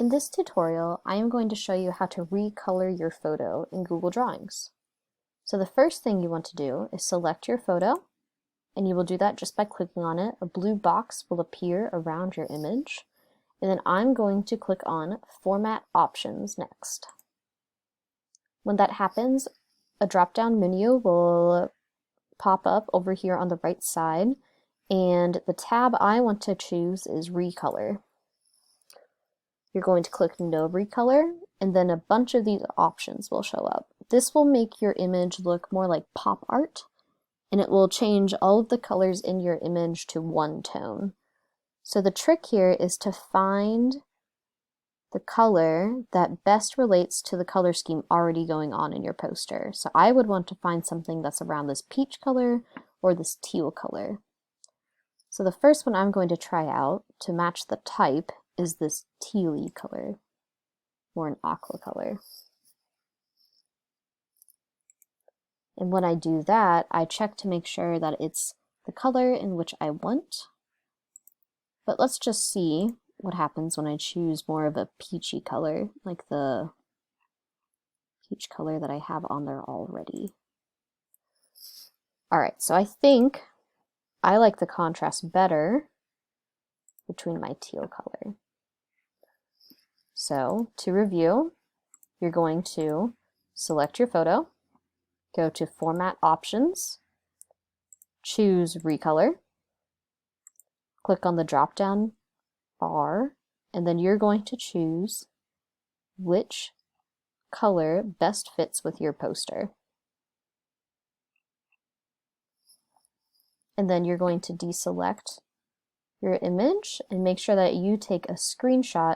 In this tutorial, I am going to show you how to recolor your photo in Google Drawings. So the first thing you want to do is select your photo, and you will do that just by clicking on it. A blue box will appear around your image, and then I'm going to click on Format Options next. When that happens, a drop-down menu will pop up over here on the right side, and the tab I want to choose is Recolor. You're going to click No Recolor, and then a bunch of these options will show up. This will make your image look more like pop art, and it will change all of the colors in your image to one tone. So the trick here is to find the color that best relates to the color scheme already going on in your poster. So I would want to find something that's around this peach color or this teal color. So the first one I'm going to try out to match the type is this tealy color, or an aqua color. And when I do that, I check to make sure that it's the color in which I want. But let's just see what happens when I choose more of a peachy color, like the peach color that I have on there already. Alright, so I think I like the contrast better between my teal color. So to review, you're going to select your photo, go to Format Options, choose Recolor, click on the drop-down bar, and then you're going to choose which color best fits with your poster. And then you're going to deselect your image and make sure that you take a screenshot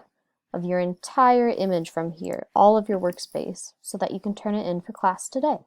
of your entire image from here, all of your workspace, so that you can turn it in for class today.